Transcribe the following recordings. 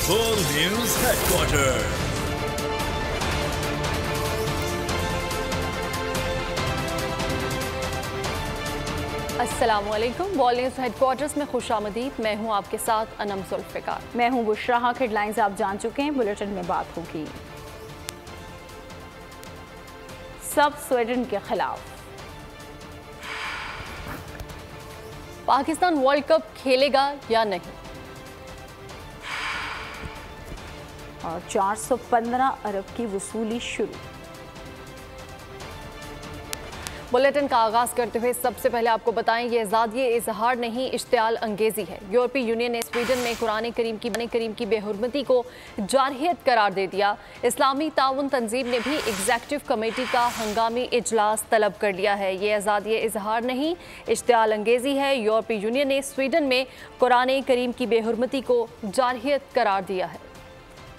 World News Headquarters। अस्सलामुअलैकुम। World news headquarters में खुशामदीद। मैं हूं आपके साथ अनम जुल्फ़िकार। मैं हूं बुशरा। हेडलाइंस आप जान चुके हैं, बुलेटिन में बात होगी। सब स्वीडन के खिलाफ। पाकिस्तान वर्ल्ड कप खेलेगा या नहीं, और 415 अरब की वसूली शुरू। बुलेटिन का आगाज करते हुए सबसे पहले आपको बताएं, ये आज़ादी इजहार नहीं, इश्तियाल अंगेजी है। यूरोपीय यूनियन ने स्वीडन में कुरान करीम की बेहुरमती को जारहियत करार दे दिया। इस्लामी ताउन तंजीम ने भी एग्जीक्यूटिव कमेटी का हंगामी इजलास तलब कर लिया है। ये आज़ादी इजहार नहीं, इश्तियाल अंगेजी है। यूरोपीय यूनियन ने स्वीडन में कुरान करीम की बेहुरमती को जारहियत करार दिया है।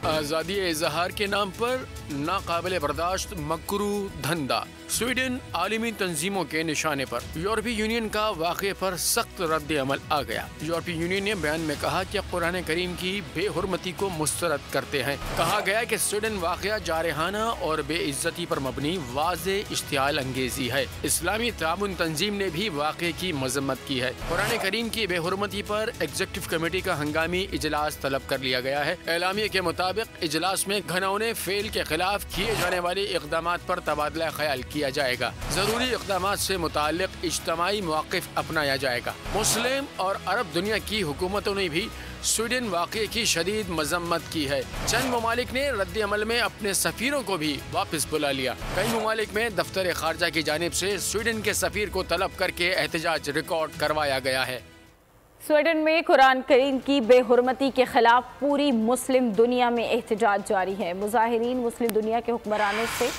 आज़ादी इजहार के नाम पर नाकाबिले बर्दाश्त मकरू धंधा। स्वीडन आलमी तंजीमों के निशाने पर। यूरोपीय यूनियन का वाक़े पर सख्त रद्द अमल आ गया। यूरोपीय यूनियन ने बयान में कहा कि कुरान करीम की बेहुरमती को मुस्तरद करते हैं। कहा गया कि स्वीडन वाक़या जारहाना और बेइज्जती पर मबनी वाज़े इश्तियाल अंगेजी है। इस्लामी ताउन तंजीम ने भी वाक़े की मजम्मत की है। कुरान करीम की बेहुरमती पर एग्जीक्यूटिव कमेटी का हंगामी इजलास तलब कर लिया गया है। एलामिया के मुताबिक इजलास में घनौने फेल के खिलाफ किए जाने वाले इक़दाम पर तबादला ख्याल किया जाएगा। जरूरी इक़दाम से मुताल्लिक़ इज्तिमाई मौक़िफ़ अपनाया जाएगा। मुस्लिम और अरब दुनिया की हुकूमतों ने भी स्वीडन वाक़े की शदीद मजम्मत की है। चंद ममालिक ने रद्द अमल में अपने सफ़ीरों को भी वापस बुला लिया। कई ममालिक में दफ्तर खारजा की जानिब से स्वीडन के सफ़ीर को तलब करके एहतजाज रिकॉर्ड करवाया गया है। स्वीडन में कुरान करीम की बेहुरमती के खिलाफ पूरी मुस्लिम दुनिया में एहतजाज जारी है। मुजाहिरीन मुस्लिम दुनिया के हुक्मरानों से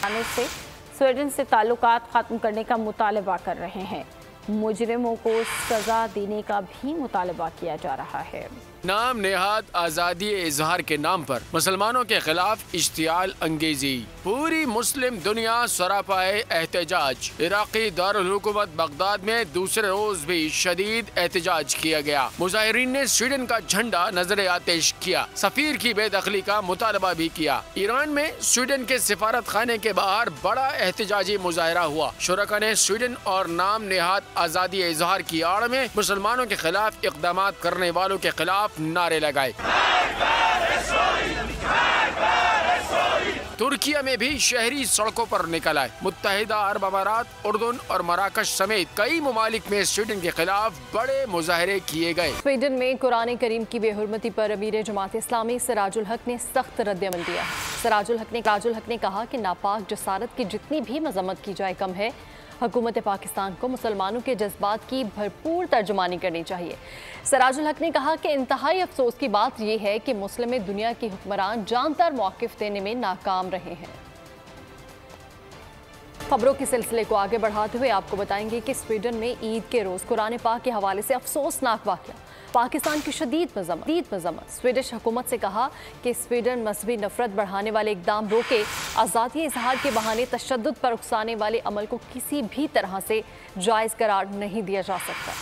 स्वीडन से ताल्लुकात ख़त्म करने का मुतालबा कर रहे हैं। मुजरिमों को सज़ा देने का भी मुतालबा किया जा रहा है। नाम नेहाद आज़ादी इजहार के नाम पर मुसलमानों के खिलाफ इश्तियाल अंगेजी। पूरी मुस्लिम दुनिया सरापाए एहतजाज। इराक़ी दारुल हुकूमत बगदाद में दूसरे रोज भी शदीद एहतजाज किया गया। मुजाहिरीन ने स्वीडन का झंडा नजर आतिश किया। सफीर की बेदखली का मुतालबा भी किया। ईरान में स्वीडन के सिफारत खाने के बाहर बड़ा एहतजाजी मुजाहरा हुआ। शुरका ने स्वीडन और नाम नेहाद आज़ादी इजहार की आड़ में मुसलमानों के खिलाफ इक़दाम करने वालों के खिलाफ नारे लगाए। तुर्किया में भी शहरी सड़कों पर निकल आए। मुत्तहिदा अरब अमारात, उर्दून और मराकश समेत कई ममालिक में स्वीडन के खिलाफ बड़े मुजाहरे किए गए। स्वीडन में कुरान करीम की बेहुरमती पर अमीर जमात इस्लामी सिराजुल हक ने सख्त रद्द अमल दिया। सिराजुल हक ने कहा कि नापाक जसारत की जितनी भी मजम्मत की जाए कम है। हुकूमत पाकिस्तान को मुसलमानों के जज्बात की भरपूर तर्जुमानी करनी चाहिए। सिराजुल हक ने कहा कि इंतहाई अफसोस की बात यह है कि मुस्लिम दुनिया के हुक्मरान जानदार मौक़िफ़ देने में नाकाम रहे हैं। खबरों के सिलसिले को आगे बढ़ाते हुए आपको बताएंगे कि स्वीडन में ईद के रोज़ कुरान पाक के हवाले से अफसोसनाक वाक़या। पाकिस्तान की शदीद मजम्मत। स्वीडिश हुकूमत से कहा कि स्वीडन मजहबी नफरत बढ़ाने वाले इकदाम रोके। आज़ादी इजहार के बहाने तशद्दुद पर उकसाने वाले अमल को किसी भी तरह से जायज़ करार नहीं दिया जा सकता।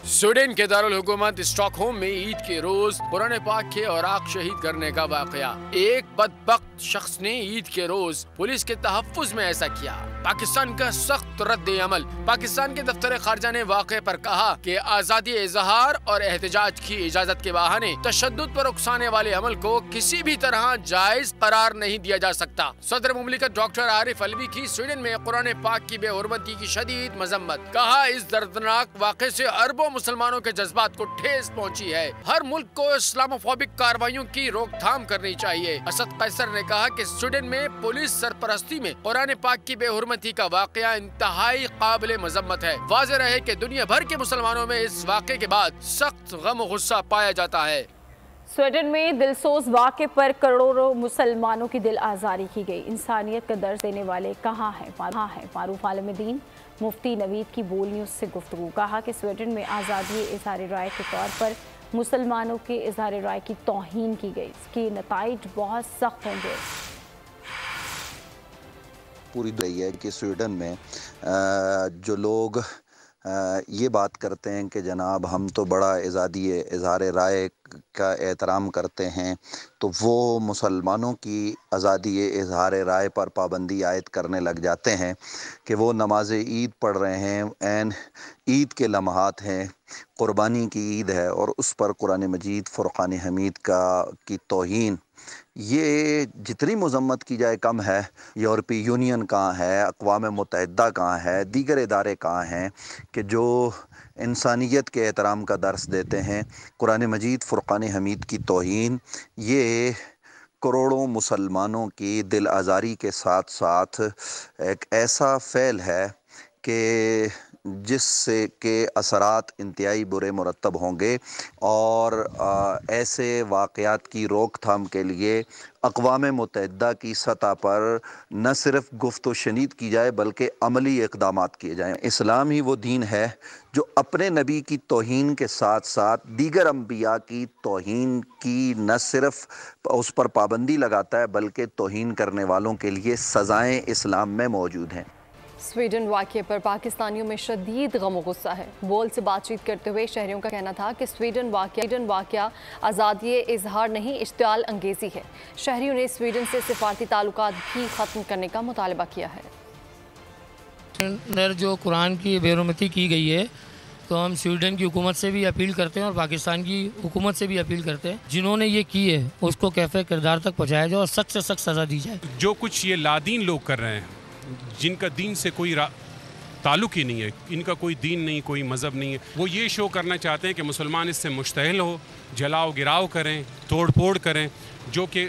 स्वीडन के दारुल हुकूमत स्टॉकहोम में ईद के रोज कुरान पाक के औराक शहीद करने का वाकया। एक बदबख्त शख्स ने ईद के रोज पुलिस के तहफ्फुज में ऐसा किया। पाकिस्तान का सख्त रद्द अमल। पाकिस्तान के दफ्तर खारजा ने वाक़े पर कहा कि आज़ादी इजहार और एहतजाज की इजाज़त के बहाने तशद्दुद पर उकसाने वाले अमल को किसी भी तरह जायज करार नहीं दिया जा सकता। सदर मुमलिकत डॉक्टर आरिफ अलवी की स्वीडन में कुरान पाक की बेहुरमती की शदीद मजम्मत। कहा, इस दर्दनाक वाक़े से अरबों मुसलमानों के जज्बात को ठेस पहुंची है। हर मुल्क को इस्लामोफोबिक कार्रवाइयों की रोकथाम करनी चाहिए। असद कैसर ने कहा कि स्वीडन में पुलिस सरपरस्ती में कुरान पाक की बेहुरमती का वाकया इंतहाई काबिल मजम्मत है। वाज़ेह रहे कि दुनिया भर के मुसलमानों में इस वाक़े के बाद सख्त गम गुस्सा पाया जाता है। स्वीडन में दिलसोज वाक़े पर करोड़ों मुसलमानों की दिल आज़ारी की गई। इंसानियत का दर्ज देने वाले कहाँ हैं मारूफ आलम दीन मुफ्ती नवीद की बोल न्यूज़ से गुफ्तगू। कहा कि स्वीडन में आज़ादी इज़हार राय के तौर पर मुसलमानों के इज़हार राय की तौहीन की गई। इसके नताइज बहुत सख्त होंगे। पूरी रही है कि स्वीडन में जो लोग ये बात करते हैं कि जनाब हम तो बड़ा आज़ादी इज़हार राय का एहतराम करते हैं तो वो मुसलमानों की आज़ादी इजहार राय पर पाबंदी आयद करने लग जाते हैं कि वो नमाज ईद पढ़ रहे हैं, ऐन ईद के लम्हात हैं, क़ुरबानी की ईद है और उस पर कुरान मजीद फ़ुरक़ान हमीद की तौहीन, ये जितनी मज़म्मत की जाए कम है। यूरोपीय यूनियन कहाँ है, अक़वाम मुत्तहिदा कहाँ है, दीगर इदारे कहाँ हैं कि जो इंसानियत के एहतराम का दर्स देते हैं। कुरान मजीद फ़ुरक़ान हमीद की तौहीन ये करोड़ों मुसलमानों की दिल आज़ारी के साथ साथ एक ऐसा फ़ेल है कि जिससे के असरात इंतहाई बुरे मुरतब होंगे और ऐसे वाक़यात की रोकथाम के लिए अक़वाम मुत्तहिदा की सतह पर न सिर्फ गुफ्त शनीद की जाए बल्कि अमली इक़दामात किए जाएँ। इस्लाम ही वो दीन है जो अपने नबी की तौहीन के साथ साथ दीगर अंबिया की तौहीन की न सिर्फ उस पर पाबंदी लगाता है बल्कि तौहीन करने वालों के लिए सज़ाएँ इस्लाम में मौजूद हैं। स्वीडन वाक़ये पर पाकिस्तानियों में शदीद गम गुस्सा है। बोल से बातचीत करते हुए शहरियों का कहना था कि स्वीडन वाक़या आज़ादी इजहार नहीं, इश्तियाल अंगेज़ी है। शहरियों ने स्वीडन से सिफारती ताल्लुकात भी ख़त्म करने का मुतालबा किया है। अंदर जो कुरान की बेरुमती की गई है तो हम स्वीडन की हुकूमत से भी अपील करते हैं और पाकिस्तान की हुकूमत से भी अपील करते हैं, जिन्होंने ये की है उसको कैफ़े किरदार तक पहुँचाया जाए और सख्त से सख्त सज़ा दी जाए। जो कुछ ये लादीन लोग कर रहे हैं, जिनका दीन से कोई ताल्लुक़ ही नहीं है, इनका कोई दीन नहीं, कोई मज़हब नहीं है, वो ये शो करना चाहते हैं कि मुसलमान इससे मुश्तहिल हो, जलाओ गिराव करें, तोड़ फोड़ करें, जो कि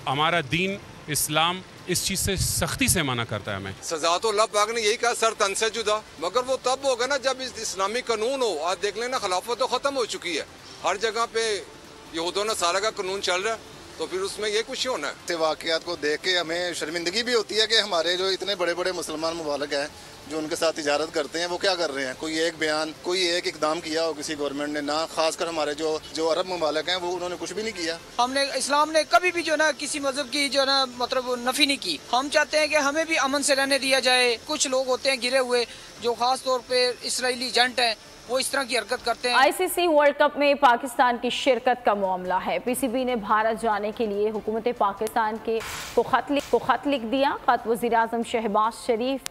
हमारा दीन इस्लाम इस चीज़ से सख्ती से मना करता है। हमें सजा तो अल्लाह पाक ने यही कहा, सर तन से जुदा, मगर वो तब होगा ना जब इस्लामी कानून हो। आज देख लेना खिलाफत तो ख़त्म हो चुकी है, हर जगह पे यहूद व नसारा का कानून चल रहा है, तो फिर उसमें ये कुछ होना है। वाक़यात को देख के हमें शर्मिंदगी भी होती है कि हमारे जो इतने बड़े बड़े मुसलमान मुबालक हैं जो उनके साथ तिजारत करते हैं वो क्या कर रहे हैं। कोई एक बयान, कोई एक इकदाम किया हो किसी गवर्नमेंट ने ना, खासकर हमारे जो अरब मुबालक हैं वो उन्होंने कुछ भी नहीं किया। हमने इस्लाम ने कभी भी जो ना किसी मजहब की जो ना मतलब नफी नहीं की। हम चाहते हैं कि हमें भी अमन से रहने दिया जाए। कुछ लोग होते हैं गिरे हुए जो खास तौर पे इसराइली एजेंट हैं, वो इस तरह की हरकत करते हैं। आईसीसी वर्ल्ड कप में पाकिस्तान की शिरकत का मामला है। पीसीबी ने भारत जाने के लिए हुकूमत पाकिस्तान को खत लिख दिया। खत वज़ीर-ए-आज़म शहबाज शरीफ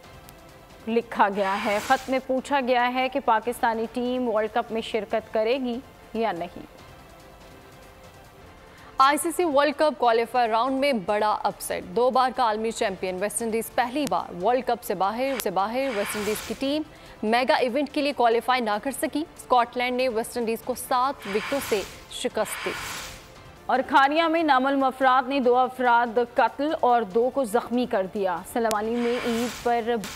लिखा गया है। खत में पूछा गया है कि पाकिस्तानी टीम वर्ल्ड कप में शिरकत करेगी या नहीं। ICC world cup qualifier round में बड़ा अपसेट। 2 बार का आलमी चैंपियन वेस्टइंडीज पहली बार वर्ल्ड कप से बाहर। वेस्टइंडीज की टीम मेगा इवेंट के लिए क्वालिफाई ना कर सकी। स्कॉटलैंड ने वेस्टइंडीज को 7 विकेटों से शिकस्त दी। और खानिया में नामालूम अफराद ने 2 अफराद कत्ल और 2 को जख्मी कर दिया। सलामानी में ईद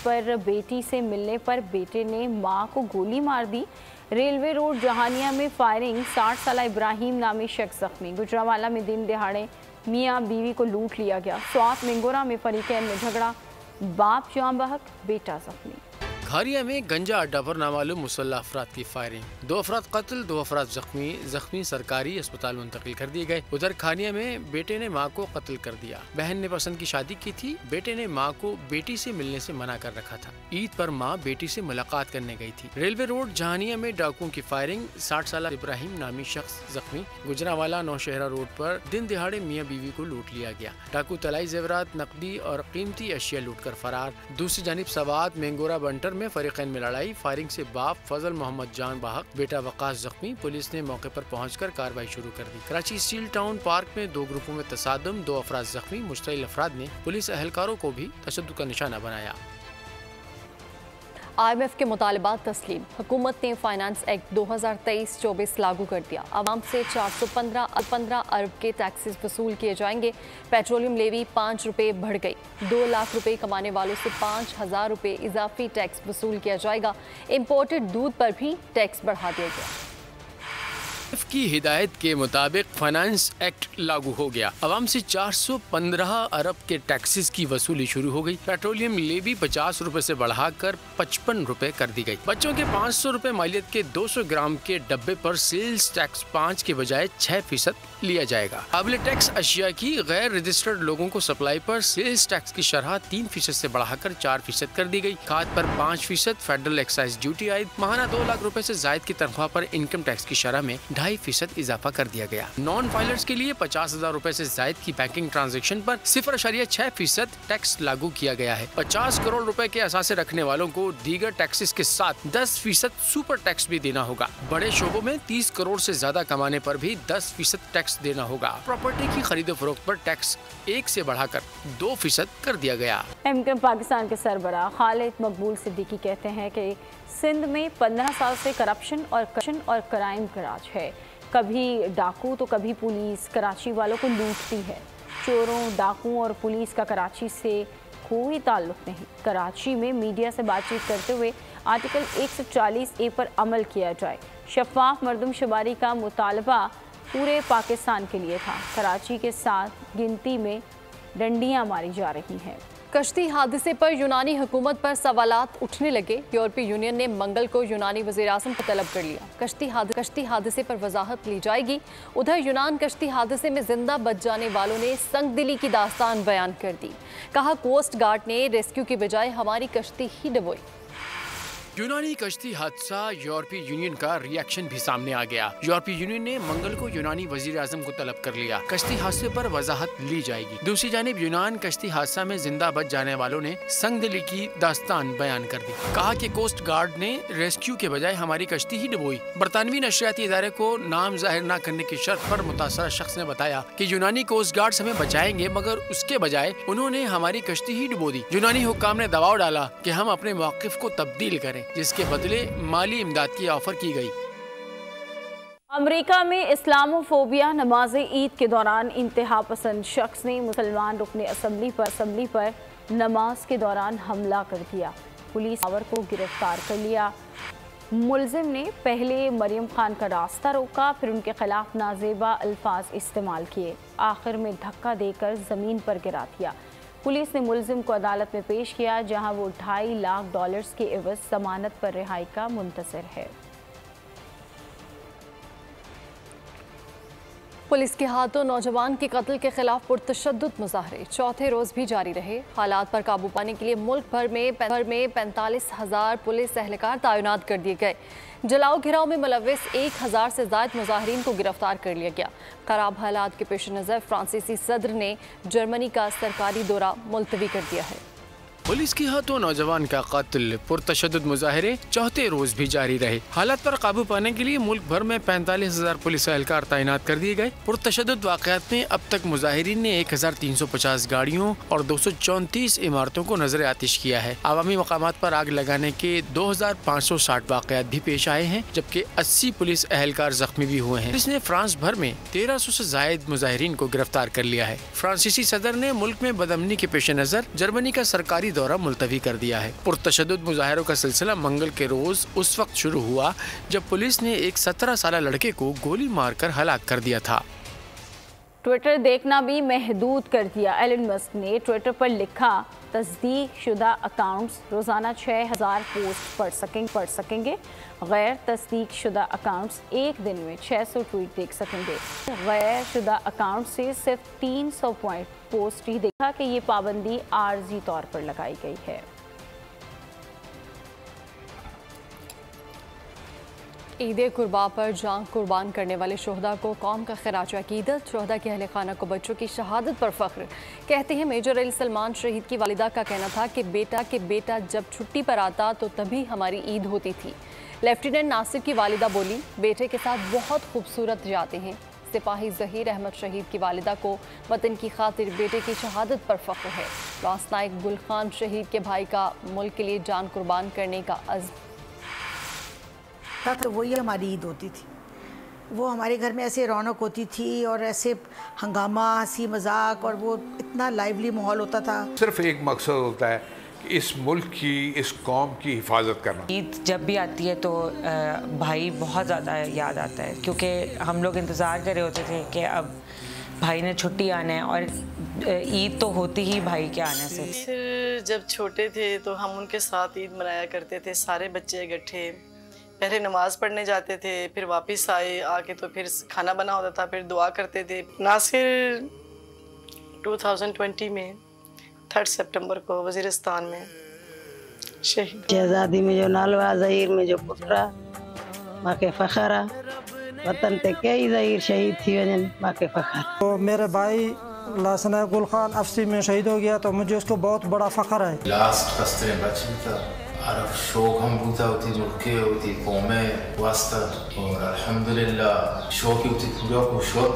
पर बेटी से मिलने पर बेटे ने मां को गोली मार दी। रेलवे रोड जहानिया में फायरिंग, 60 साल इब्राहिम नामी शख्स जख्मी। गुजरावाला में दिन दिहाड़े मियाँ बीवी को लूट लिया गया। स्वात मिंगोरा में फरीकैन में झगड़ा, बाप जाम बहक, बेटा जख्मी। खारिया में गंजा अड्डा पर नामालूम मुसल्लह अफराद की फायरिंग, 2 अफराद कत्ल, 2 अफराद जख्मी सरकारी अस्पताल मुंतकिल कर दिए गए। उधर खानिया में बेटे ने मां को कत्ल कर दिया। बहन ने पसंद की शादी की थी, बेटे ने मां को बेटी से मिलने से मना कर रखा था। ईद पर मां बेटी से मुलाकात करने गई थी। रेलवे रोड जहानिया में डाकुओं की फायरिंग, 60 साल इब्राहिम नामी शख्स जख्मी। गुजरावाला नौशहरा रोड पर दिन दिहाड़े मियाँ बीवी को लूट लिया गया। डाकू तलाई जेवरात, नकदी और कीमती अशिया लूट कर फरार। दूसरी जानिब सवात मेंगोरा बंटर में फरीकैन में लड़ाई, फायरिंग से बाप फजल मोहम्मद जान बाहक, बेटा वकास जख्मी। पुलिस ने मौके पर पहुंचकर कार्रवाई शुरू कर दी। कराची स्टील टाउन पार्क में 2 ग्रुपों में तसादम, 2 अफराद जख्मी। मुश्तइल अफराद ने पुलिस अहलकारों को भी तशद्दुद का निशाना बनाया। IMF के मुतालबात तस्लीम। हुकूमत ने फाइनेंस एक्ट 2023-24 लागू कर दिया। आवाम से 415 अरब के टैक्सेस वसूल किए जाएंगे। पेट्रोलियम लेवी 5 रुपये बढ़ गई। 2 लाख रुपए कमाने वालों से 5,000 रुपये इजाफी टैक्स वसूल किया जाएगा। इम्पोर्टेड दूध पर भी टैक्स बढ़ा दिया गया। की हिदायत के मुताबिक फाइनेंस एक्ट लागू हो गया। आवाम से 415 अरब के टैक्सेस की वसूली शुरू हो गई। पेट्रोलियम लेवी 50 रुपए से बढ़ाकर 55 रुपए कर दी गई। बच्चों के 500 रुपए मालियत के 200 ग्राम के डब्बे पर सेल्स टैक्स 5 के बजाय 6% लिया जाएगा। काबिल टैक्स अशिया की गैर रजिस्टर्ड लोगों को सप्लाई पर सेल्स टैक्स की शरह 3% से बढ़ाकर 4% कर दी गई। खाद पर 5% फेडरल एक्साइज ड्यूटी आयद। माहाना 2 लाख रुपए से जायद की तनख्वाह पर इनकम टैक्स की शरह में 2.5 6% इजाफा कर दिया गया। नॉन फाइलर्स के लिए 50,000 रूपए से जायद की बैंकिंग ट्रांजैक्शन पर 0.6% टैक्स लागू किया गया है। 50 करोड़ रुपए के असासे रखने वालों को दीगर टैक्सेस के साथ 10% सुपर टैक्स भी देना होगा। बड़े शोबों में 30 करोड़ से ज्यादा कमाने पर भी 10% टैक्स देना होगा। प्रॉपर्टी की खरीदो फरोख्त पर टैक्स 1 से बढ़ाकर 2% कर दिया गया। एमक्यूएम पाकिस्तान के सरबराह खालिद मकबूल सिद्दीकी कहते हैं कि सिंध में 15 साल से करप्शन और क्राइम का राज है। कभी डाकू तो कभी पुलिस कराची वालों को लूटती है। चोरों, डाकुओं और पुलिस का कराची से कोई ताल्लुक नहीं। कराची में मीडिया से बातचीत करते हुए आर्टिकल 140A पर अमल किया जाए। शफाफ मरदमशुमारी का मुतालबा पूरे पाकिस्तान के लिए था। कराची के साथ गिनती में डंडियां मारी जा रही हैं। कश्ती हादसे पर यूनानी हुकूमत पर सवालात उठने लगे। यूरोपीय यूनियन ने मंगल को यूनानी वज़ीर-ए-आज़म को तलब कर लिया। कश्ती हादसे पर वजाहत ली जाएगी। उधर यूनान कश्ती हादसे में जिंदा बच जाने वालों ने संगदिली की दास्तान बयान कर दी। कहा, कोस्ट गार्ड ने रेस्क्यू की बजाय हमारी कश्ती ही डुबोई। यूनानी कश्ती हादसा, यूरोपीय यूनियन का रिएक्शन भी सामने आ गया। यूरोपीय यूनियन ने मंगल को यूनानी वज़ीर-ए-आज़म को तलब कर लिया। कश्ती हादसे पर वजाहत ली जाएगी। दूसरी जानिब यूनान कश्ती हादसा में जिंदा बच जाने वालों ने संगदिली की दास्तान बयान कर दी। कहा कि कोस्ट गार्ड ने रेस्क्यू के बजाय हमारी कश्ती ही डुबोई। बरतानवी नशरियाती इदारे को नाम जाहिर न करने की शर्त पर मुतासरा शख्स ने बताया कि यूनानी कोस्ट गार्ड हमें बचाएंगे, मगर उसके बजाय उन्होंने हमारी कश्ती ही डुबो दी। यूनानी हुक्काम ने दबाव डाला कि हम अपने मौक़िफ़ को तब्दील करें, जिसके बदले माली इमदाद की ऑफर की गई। अमेरिका में इस्लामोफोबिया नमाज ईद के दौरान इंतहा पसंद शख्स ने मुसलमान रुकने असम्बली पर नमाज के दौरान हमला कर दिया। पुलिस पावर को गिरफ्तार कर लिया। मुलजिम ने पहले मरियम खान का रास्ता रोका, फिर उनके खिलाफ नाजेबा अल्फाज इस्तेमाल किए, आखिर में धक्का देकर ज़मीन पर गिरा दिया। पुलिस ने मुलजिम को अदालत में पेश किया, जहां वो $2.5 लाख के एवज जमानत पर रिहाई का मुंतज़िर है। पुलिस के हाथों नौजवान के कत्ल के खिलाफ पुरतशद्दुद मुजाहरे चौथे रोज भी जारी रहे। हालात पर काबू पाने के लिए मुल्क भर में 45,000 पुलिस एहलकार तैनात कर दिए गए। जलाओ घिराव में मुलव्विस 1,000 से ज़ायद मुजाहिरीन को गिरफ्तार कर लिया गया। खराब हालात के पेश नज़र फ्रांसीसी सदर ने जर्मनी का सरकारी दौरा मुलतवी कर दिया है। पुलिस के हाथों नौजवान का कत्ल, पुरतशद्दुद मुजाहरे चौथे रोज भी जारी रहे। हालात पर काबू पाने के लिए मुल्क भर में 45,000 पुलिस एहलकार तैनात कर दिए गए। पुरतशद्दुद वाक़यात में अब तक मुजाहिरीन ने 1,350 गाड़ियों और 234 इमारतों को नजर आतिश किया है। अवामी मकामात पर आग लगाने के 2,560 वाक़यात भी पेश आए हैं, जबकि 80 पुलिस एहलकार जख्मी भी हुए हैं। पुलिस ने फ्रांस भर में 1300 से जायद मुजाहिरीन को गिरफ्तार कर लिया है। फ्रांसीसी सदर ने मुल्क में बदअमनी के पेश नजर जर्मनी का सरकारी दौरा मुलतवी कर दिया है। पुरतशद्दुद मुजाहिरों का सिलसिला मंगल के रोज उस वक्त शुरू हुआ जब पुलिस ने एक 17 साला लड़के को गोली मारकर हलाक कर दिया था। ट्विटर देखना भी महदूद कर दिया। एलन मस्क ने ट्विटर पर लिखा, तस्दीक शुदा अकाउंट्स रोज़ाना 6,000 पोस्ट पढ़ सकेंगे। गैर तस्दीक शुदा अकाउंट्स एक दिन में 600 ट्वीट देख सकेंगे। गैर शुदा अकाउंट से सिर्फ 300 पोस्ट ही देखा कि ये पाबंदी आर्जी तौर पर लगाई गई है। ईद कुर्बा पर जान कुर्बान करने वाले शोहदा को कौम का खराज अकीदत। शोहदा के अहले खाना को बच्चों की शहादत पर फख्र। कहते हैं मेजर अली सलमान शहीद की वालिदा का कहना था कि बेटा जब छुट्टी पर आता तो तभी हमारी ईद होती थी। लेफ्टिनेंट नासिर की वालिदा बोली, बेटे के साथ बहुत खूबसूरत जाते हैं। सिपाही ज़हीर अहमद शहीद की वालिदा को वतन की खातिर बेटे की शहादत पर फख्र है। लॉन्स नाइक गुल खान शहीद के भाई का मुल्क के लिए जान कुर्बान करने का अज़्म। तो वही हमारी ईद होती थी। वो हमारे घर में ऐसे रौनक होती थी और ऐसे हंगामा, हंसी मजाक, और वो इतना लाइवली माहौल होता था। सिर्फ एक मकसद होता है कि इस मुल्क की, इस कौम की हिफाजत करना। ईद जब भी आती है तो भाई बहुत ज़्यादा याद आता है, क्योंकि हम लोग इंतज़ार कर रहे होते थे कि अब भाई ने छुट्टी आना है, और ईद तो होती ही भाई के आने से। फिर जब छोटे थे तो हम उनके साथ ईद मनाया करते थे, सारे बच्चे इकट्ठे। पहले नमाज पढ़ने जाते थे, फिर वापस आके तो फिर खाना बना होता था, फिर दुआ करते थे। नासिर 2020 में 3 सितंबर को वज़ीरिस्तान में शहीद। शहजादी में जो नालवा, ज़हीर में जो पुत्रा, माँ के फ़खरा, वतन ते कई ज़हीर शहीद थी वजन बाक़ी फ़ख्र। तो मेरे भाई लासना गुल खान अफसी में शहीद हो गया तो मुझे उसको बहुत बड़ा फ़ख्र है। लास्ट कस्ते बचन था अरब शौक हम बूता होती जुड़के होती कौमें वास्ता और अल्हम्दुलिल्लाह शौक होती पूरा को शौक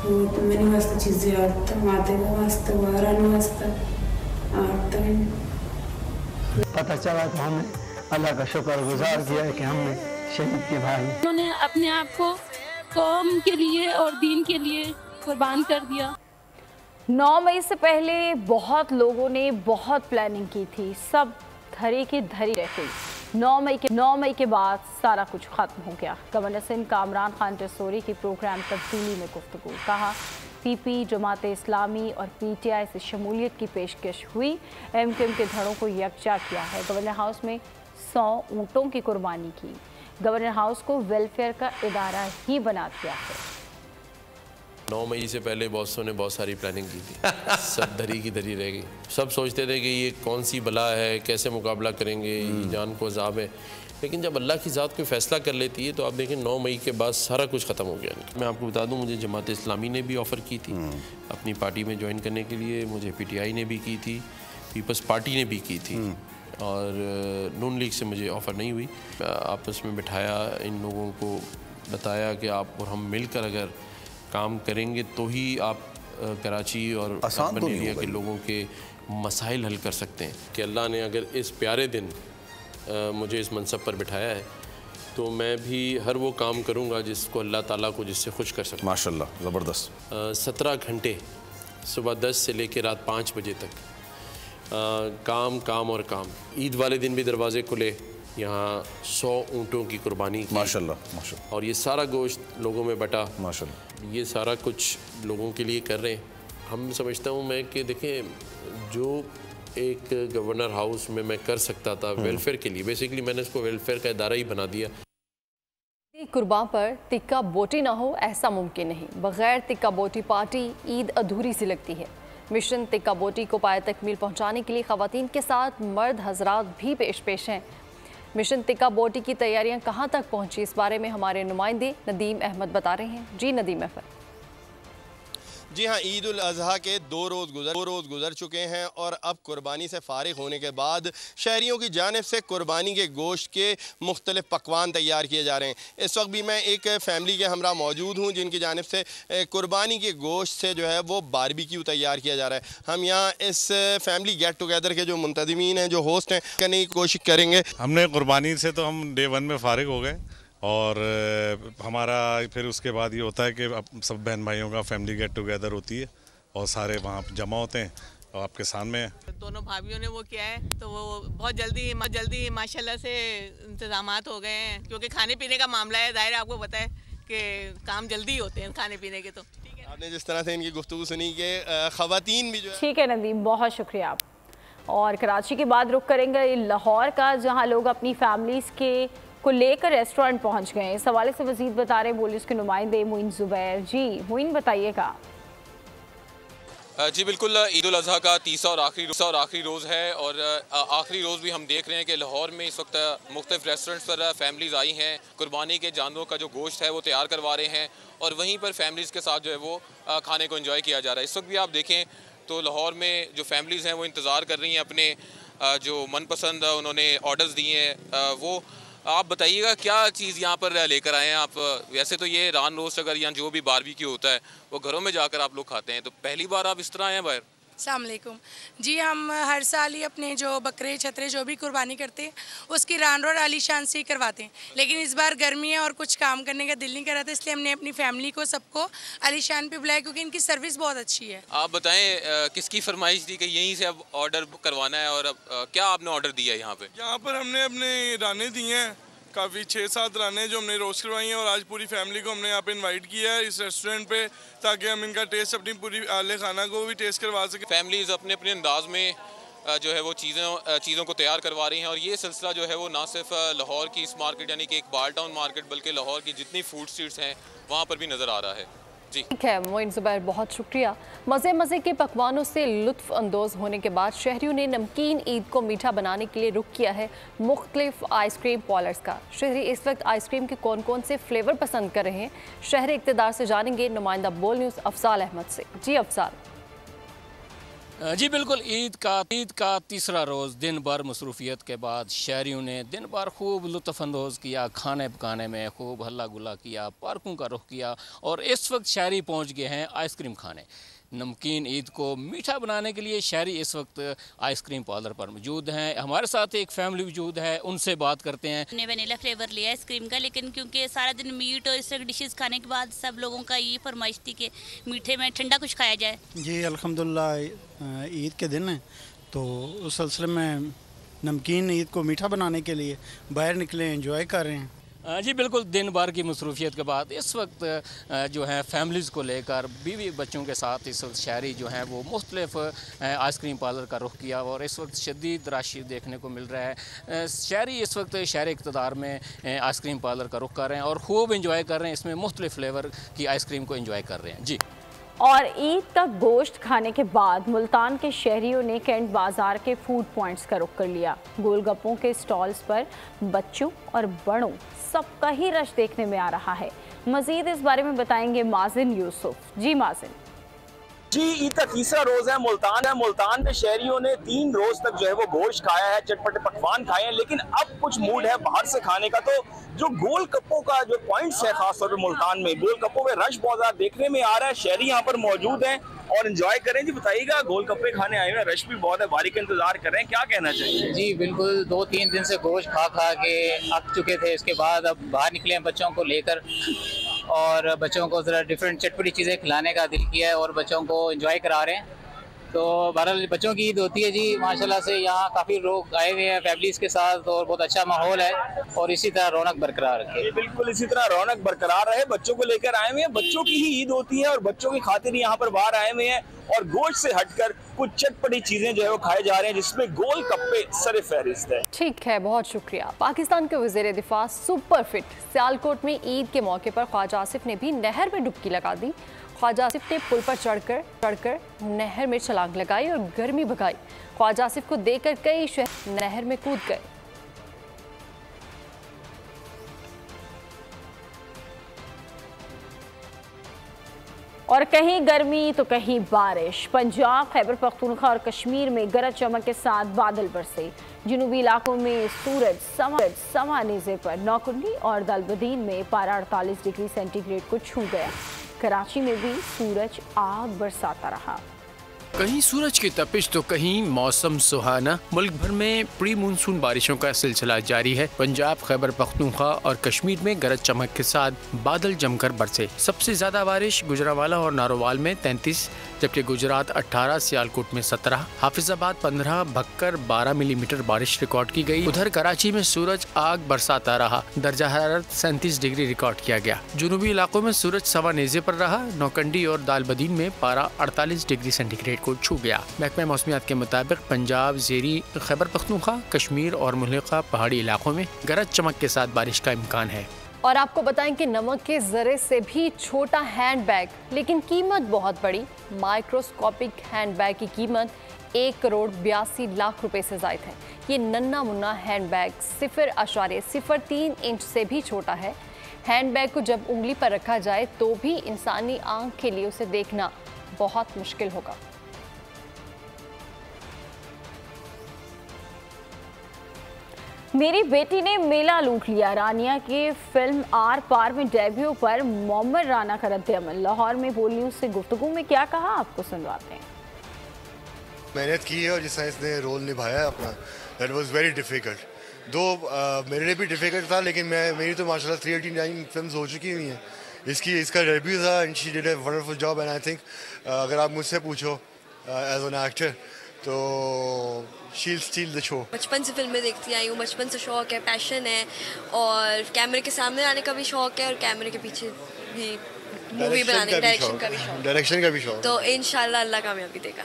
वो मैंने वास्ता चीज़ें आते माते को वास्ता वारान वास्ता आते पता चला तो हमें अल्लाह का शुक्र गुजार किया है कि हमने शहीद के भाई उन्होंने अपने आप को कौम के लिए और दीन के लिए कुर्बान कर दिया। 9 मई से पहले बहुत लोगों ने बहुत प्लानिंग की थी, सब धरी की धरी रह गई। 9 मई के बाद सारा कुछ खत्म हो गया। गवर्नर सिंध कामरान खान जसोरी की प्रोग्राम तब्दीली में गुफ्तगू, कहा पीपी, जमात इस्लामी और पीटीआई से शमूलियत की पेशकश हुई, एमक्यूएम के धड़ों को यकजा किया है। गवर्नर हाउस में 100 ऊँटों की कुर्बानी की। गवर्नर हाउस को वेलफेयर का इदारा ही बना दिया है। 9 मई से पहले बॉसों ने बहुत सारी प्लानिंग की थी, सब धरी की धरी रह गई। सब सोचते थे कि ये कौन सी बला है, कैसे मुकाबला करेंगे, जान को अज़ाब है। लेकिन जब अल्लाह की ज़ात कोई फ़ैसला कर लेती है तो आप देखें 9 मई के बाद सारा कुछ ख़त्म हो गया। मैं आपको बता दूं, मुझे जमात इस्लामी ने भी ऑफ़र की थी अपनी पार्टी में ज्वाइन करने के लिए, मुझे पीटीआई ने भी की थी, पीपल्स पार्टी ने भी की थी और नून लीग से मुझे ऑफ़र नहीं हुई। आपस में बिठाया, इन लोगों को बताया कि आप और हम मिलकर अगर काम करेंगे तो ही आप कराची और अर्बन एरिया के लोगों के मसाइल हल कर सकते हैं। कि अल्लाह ने अगर इस प्यारे दिन मुझे इस मनसब पर बिठाया है तो मैं भी हर वो काम करूँगा जिसको अल्लाह ताला को जिससे खुश कर सकूँ। माशाल्लाह, ज़बरदस्त। 17 घंटे सुबह 10 से लेकर रात 5 बजे तक काम काम और काम। ईद वाले दिन भी दरवाजे खुले, यहाँ 100 ऊँटों की कुर्बानी की। माशाल्लाह माशाल्लाह। और ये सारा गोश्त लोगों में बटा। माशाल्लाह। ये सारा कुछ लोगों के लिए कर रहे हैं। हम समझता हूँ मैं कि देखें, जो एक गवर्नर हाउस में मैं कर सकता था वेलफेयर के लिए, बेसिकली मैंने इसको वेलफेयर का इदारा ही बना दिया। कुर्बान पर तिक्का बोटी ना हो ऐसा मुमकिन नहीं। बगैर तिक्का बोटी पार्टी ईद अधूरी सी लगती है। मिशन तिक्का बोटी को पाए तकमील पहुँचाने के लिए ख़वातीन के साथ मर्द हजरात भी पेश हैं। मिशन तिक्का बोटी की तैयारियां कहां तक पहुंची, इस बारे में हमारे नुमाइंदे नदीम अहमद बता रहे हैं। जी नदीम अहमद। जी हाँ, ईद उल अज़हा के 2 रोज़ गुजर चुके हैं और अब कुर्बानी से फ़ारिग होने के बाद शहरियों की जानिब से कुर्बानी के गोश्त के मुख्तलिफ़ पकवान तैयार किए जा रहे हैं। इस वक्त भी मैं एक फ़ैमिली के हमरा मौजूद हूँ जिनकी जानिब से कुर्बानी के गोश्त से जो है वो बारबेक्यू तैयार किया जा रहा है। हम यहाँ इस फैमिली गेट टुगेदर के जो मुंतज़मीन हैं, जो होस्ट हैं, करने की कोशिश करेंगे। हमने कुर्बानी से तो हम डे 1 में फ़ारिग हो गए और हमारा फिर उसके बाद ये होता है कि अब सब बहन भाइयों का फैमिली गेट टुगेदर होती है और सारे वहाँ जमा होते हैं और आपके सामने दोनों भाभीयों ने वो किया है तो वो बहुत जल्दी माशाल्लाह से इंतजामात हो गए हैं, क्योंकि खाने पीने का मामला है, ज़ाहिर आपको पता है कि काम जल्दी होते हैं खाने पीने के। तो आपने जिस तरह से इनकी गुफ्तगू सुनी कि ख़वातीन भी जो है। ठीक है नदीम, बहुत शुक्रिया आप। और कराची के बाद रुख करेंगे लाहौर का, जहाँ लोग अपनी फैमिलीज़ के को लेकर रेस्टोरेंट पहुंच गए। इस हवाले से मजीद बता रहे पुलिस के नुमाइंदे मोइन जुबैर। जी मोइन, बताइएगा। जी बिल्कुल, ईद उल अज़हा का तीसरा और आखिरी रोज़ है और आखिरी रोज़ भी हम देख रहे हैं कि लाहौर में इस वक्त मुख्तलिफ रेस्टोरेंट्स पर फैमिलीज़ आई हैं, कुर्बानी के जानवरों का जो गोश्त है वो तैयार करवा रहे हैं और वहीं पर फैमिलीज़ के साथ जो है वो खाने को एंजॉय किया जा रहा है। इस वक्त भी आप देखें तो लाहौर में जो फैमिलीज़ हैं वो इंतज़ार कर रही हैं अपने जो मनपसंद उन्होंने ऑर्डर्स दिए हैं वो। आप बताइएगा क्या चीज़ यहाँ पर लेकर आए हैं आप? वैसे तो ये रान रोस्ट अगर यहाँ जो भी बारबेक्यू होता है वो घरों में जाकर आप लोग खाते हैं, तो पहली बार आप इस तरह आए हैं बाहर? अस्सलाम वालेकुम। जी, हम हर साल ही अपने जो बकरे छतरे जो भी कुर्बानी करते हैं उसकी रान और आलीशान से ही करवाते हैं, लेकिन इस बार गर्मी है और कुछ काम करने का दिल नहीं कर रहा था, इसलिए हमने अपनी फैमिली को सबको आलीशान पे बुलाया क्योंकि इनकी सर्विस बहुत अच्छी है। आप बताएं किसकी फरमाइश थी कि यहीं से अब ऑर्डर करवाना है और अब क्या आपने ऑर्डर दिया है यहाँ पे? यहाँ पर हमने अपने राने दिए हैं, काफ़ी 6-7 राने जो हमने रोस्ट करवाई हैं और आज पूरी फैमिली को हमने यहाँ पे इनवाइट किया है इस रेस्टोरेंट पे, ताकि हम इनका टेस्ट अपनी पूरी आले खाना को भी टेस्ट करवा सकें। फैमिलीज़ अपने अपने अंदाज में जो है वो चीज़ों को तैयार करवा रही हैं और ये सिलसिला जो है वो ना सिर्फ लाहौर की इस मार्केट यानी कि एक बाल टाउन मार्केट, बल्कि लाहौर की जितनी फूड स्ट्रीट्स हैं वहाँ पर भी नज़र आ रहा है। जी ठीक है मोइन ज़ुबैर, बहुत शुक्रिया। मज़े मज़े के पकवानों से लुत्फ़ अंदोज़ होने के बाद शहरियों ने नमकीन ईद को मीठा बनाने के लिए रुख किया है मुख्तलिफ आइसक्रीम पार्लर्स का। शहरी इस वक्त आइसक्रीम के कौन कौन से फ्लेवर पसंद कर रहे हैं, शहर इक़्तिदार से जानेंगे नुमाइंदा बोल न्यूज़ अफजाल अहमद से। जी अफजाल। जी बिल्कुल, ईद का तीसरा रोज़ दिन भर मसरूफियत के बाद शहरियों ने दिन भर खूब लुत्फ़अंदोज़ किया, खाने पकाने में खूब हल्ला गुल्ला किया, पार्कों का रुख किया और इस वक्त शहरी पहुंच गए हैं आइसक्रीम खाने। नमकीन ईद को मीठा बनाने के लिए शहरी इस वक्त आइसक्रीम पार्लर पर मौजूद हैं। हमारे साथ एक फैमिली मौजूद है, उनसे बात करते हैं। हमने वनीला फ्लेवर लिया आइसक्रीम का, लेकिन क्योंकि सारा दिन मीट और इस तरह डिशेस खाने के बाद सब लोगों का ये फरमाइश थी कि मीठे में ठंडा कुछ खाया जाए। जी अल्हम्दुलिल्लाह ईद के दिन है, तो उस सिलसिले में नमकीन ईद को मीठा बनाने के लिए बाहर निकले, एंजॉय कर रहे हैं। जी बिल्कुल, दिन भर की मसरूफियत के बाद इस वक्त जो है फैमिलीज़ को लेकर बीवी बच्चों के साथ इस वक्त शहरी जो हैं वो मुख्तलिफ आइसक्रीम पार्लर का रुख किया और इस वक्त शदीद रश देखने को मिल रहा है। शहरी इस वक्त शहर इक़्तिदार में आइसक्रीम पार्लर का रुख कर रहे हैं और खूब इंजॉय कर रहे हैं, इसमें मुख्तलिफ फ्लेवर की आइसक्रीम को इंजॉय कर रहे हैं। जी, और ईद का गोश्त खाने के बाद मुल्तान के शहरियों ने कैंट बाजार के फूड पॉइंट्स का रुख कर लिया। गोलगप्पों के स्टॉल्स पर बच्चों और बड़ों सबका ही रश देखने में आ रहा है। मजीद इस बारे में बताएंगे माजिन यूसुफ। जी माजिन। जी, ईद का तीसरा रोज है। मुल्तान में शहरियों ने 3 रोज तक जो है वो गोश्त खाया है, चटपटे पकवान खाए हैं, लेकिन अब कुछ मूड है बाहर से खाने का। तो जो गोल गप्पों का जो पॉइंट्स है खासतौर पर मुल्तान में, गोल गप्पों में रश बहुत ज्यादा देखने में आ रहा है। शहरी यहाँ पर मौजूद हैं और एंजॉय करें। जी बताइएगा, गोल गप्पे खाने आए हुए हैं, रश भी बहुत है, बारी का इंतजार कर रहे हैं, क्या कहना चाहिए? जी बिल्कुल, 2-3 दिन से गोश्त खा के अक चुके थे, इसके बाद अब बाहर निकले हैं बच्चों को लेकर और बच्चों को ज़रा डिफरेंट चटपटी चीज़ें खिलाने का दिल किया है और बच्चों को एंजॉय करा रहे हैं। तो बहरहाल बच्चों की ईद होती है जी, माशाल्लाह से यहाँ काफ़ी लोग आए हुए हैं फैमिलीज़ के साथ और बहुत अच्छा माहौल है और इसी तरह रौनक बरकरार रखे। बिल्कुल इसी तरह रौनक बरकरार रहे। बच्चों को लेकर आए हुए हैं, बच्चों की ही ईद होती है और बच्चों की खातिर यहाँ पर बाहर आए हुए हैं और गोश्त से हटकर कुछ चटपटी चीजें जो है वो खाए जा रहे हैं, जिसमें गोल गप्पे सर फहरिस्त है। ठीक है, बहुत शुक्रिया। पाकिस्तान के वज़ीर दिफा सुपर फिट सियालकोट में ईद के मौके पर ख्वाजा आसिफ ने भी नहर में डुबकी लगा दी। ख्वाजा आसिफ ने पुल पर चढ़कर नहर में छलांग लगाई और गर्मी भगाई। ख्वाजा आसिफ को देखकर कई शहर नहर में कूद गए। और कहीं गर्मी तो कहीं बारिश। पंजाब, खैबर पख्तूनख्वा और कश्मीर में गरज चमक के साथ बादल बरसे। जनूबी इलाकों में सूरज समा नेज़े पर नौकुंडी और दालबदीन में पारा 48 डिग्री सेंटीग्रेड को छू गया। कराची में भी सूरज आग बरसाता रहा। कहीं सूरज की तपिश तो कहीं मौसम सुहाना। मुल्क भर में प्री मानसून बारिशों का सिलसिला जारी है। पंजाब, खैबर पख्तूनख्वा और कश्मीर में गरज चमक के साथ बादल जमकर बरसे। सबसे ज्यादा बारिश गुजरांवाला और नारोवाल में 33, जबकि गुजरात 18, सियालकोट में 17, हाफिजाबाद 15, भक्कर 12 मिलीमीटर बारिश रिकॉर्ड की गई। उधर कराची में सूरज आग बरसाता रहा। दर्जा हरारत 37 डिग्री रिकॉर्ड किया गया। जुनूबी इलाकों में सूरज सवा नेज़े पर रहा। नौकंडी और दालबदीन में पारा 48 डिग्री सेंटीग्रेड को छू गया। महकमा मौसमियात के मुताबिक पंजाब, ज़ेरी, खैबर पख्तूनख्वा, कश्मीर और मुल्हिका पहाड़ी इलाकों में गरज चमक के साथ बारिश का इम्कान है। और आपको बताएं कि नमक के जरे से भी छोटा हैंडबैग, लेकिन कीमत बहुत बड़ी। माइक्रोस्कोपिक हैंडबैग की कीमत 1 करोड़ 82 लाख रुपए से ज़ायद है। ये नन्ना मुन्ना हैंडबैग 0.03 इंच से भी छोटा है। हैंडबैग को जब उंगली पर रखा जाए तो भी इंसानी आंख के लिए उसे देखना बहुत मुश्किल होगा। मेरी बेटी ने मेला लूट लिया। रानिया के फिल्म आर पार में डेब्यू पर मोहम्मद राना का रद्द-ए-अमल। लाहौर में बोल न्यूज़ से गुफ्तगू में क्या कहा, आपको सुनवाते हैं। मेहनत की है और जिस तरह इसने रोल निभाया है अपना, दैट वाज वेरी डिफ़िकल्ट। दो मेरे लिए भी डिफ़िकल्ट था, लेकिन मेरी तो माशाल्लाह 389 फिल्म्स हो चुकी हुई हैं। इसका डेब्यू था and she did a wonderful job. And I think अगर आप मुझसे पूछो एज एन एक्टर तो शील स्टील द शो। बचपन से फिल्में देखती आई हूँ, बचपन से शौक है, पैशन है और कैमरे के सामने आने का भी शौक है और कैमरे के पीछे भी मूवी बनाने का, डायरेक्शन का भी शौक। डायरेक्शन का भी शौक। तो इंशाल्लाह अल्लाह कामयाबी देगा।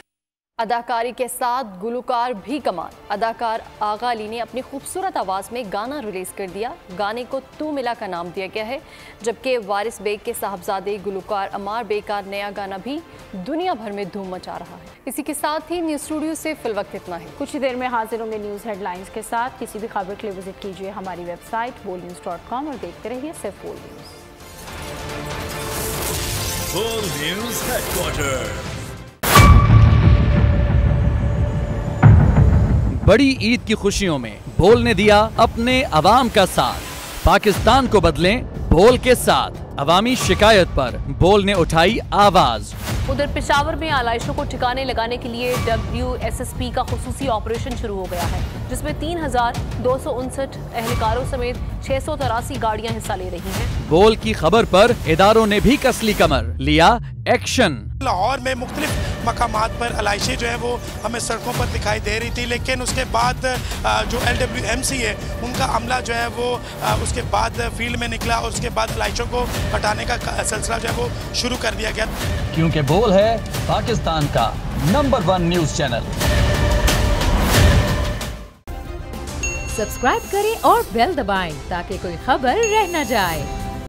अदाकारी के साथ गुलकार भी कमाल। अदाकार आगा अली ने अपनी खूबसूरत आवाज़ में गाना रिलीज़ कर दिया। गाने को तू मिला का नाम दिया गया है, जबकि वारिस बेग के साहबजादे गुलकार अमार बेग का नया गाना भी दुनिया भर में धूम मचा रहा है। इसी के साथ ही न्यूज़ स्टूडियो से फिलवक्त इतना है। कुछ ही देर में हाजिर होंगे न्यूज़ हेडलाइंस के साथ। किसी भी खबर के लिए विजिट कीजिए हमारी वेबसाइट bolnews.com और देखते रहिए सिर्फ बोल न्यूज़। बोल न्यूज़ हेडक्वार्टर। बड़ी ईद की खुशियों में बोल ने दिया अपने अवाम का साथ। पाकिस्तान को बदलें बोल के साथ। अवामी शिकायत पर बोल ने उठाई आवाज। उधर पेशावर में आलाइशों को ठिकाने लगाने के लिए WSSP का खुसूसी ऑपरेशन शुरू हो गया है, जिसमें 3259 एहलकारों समेत 683 गाड़ियां हिस्सा ले रही हैं। बोल की खबर पर इदारों ने भी कसली कमर, लिया एक्शन। लाहौर में मुख्तलिफ मकामात पर आलाइशें जो है वो हमें सड़कों पर दिखाई दे रही थी, लेकिन उसके बाद जो LWMC है उनका अमला जो है वो उसके बाद फील्ड में निकला और उसके बाद आलाइशों को हटाने का सिलसिला जो है वो शुरू कर दिया गया, क्योंकि बोल है पाकिस्तान का नंबर 1 न्यूज़ चैनल। सब्सक्राइब करें और बेल दबाएं ताकि कोई खबर रह न जाए।